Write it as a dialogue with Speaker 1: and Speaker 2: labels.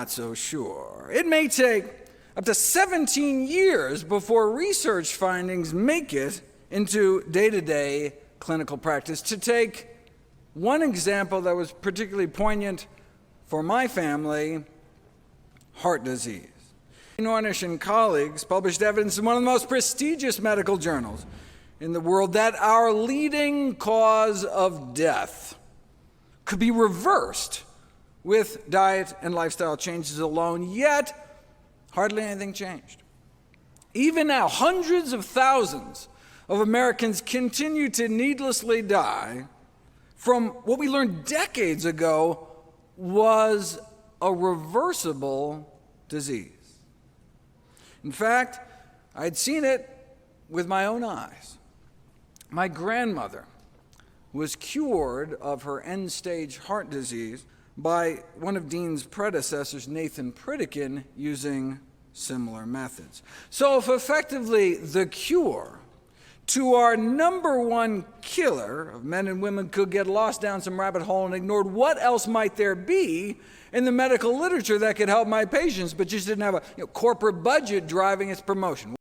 Speaker 1: not so sure. It may take up to 17 years before research findings make it into day-to-day clinical practice. To take one example that was particularly poignant for my family, heart disease. Nornish and colleagues published evidence in one of the most prestigious medical journals in the world that our leading cause of death could be reversed with diet and lifestyle changes alone, yet hardly anything changed. Even now, hundreds of thousands of Americans continue to needlessly die from what we learned decades ago was a reversible disease. In fact, I'd seen it with my own eyes. My grandmother was cured of her end-stage heart disease by one of Dean's predecessors, Nathan Pritikin, using similar methods. So if effectively the cure to our number one killer of men and women could get lost down some rabbit hole and ignored, what else might there be in the medical literature that could help my patients, but just didn't have a corporate budget driving its promotion?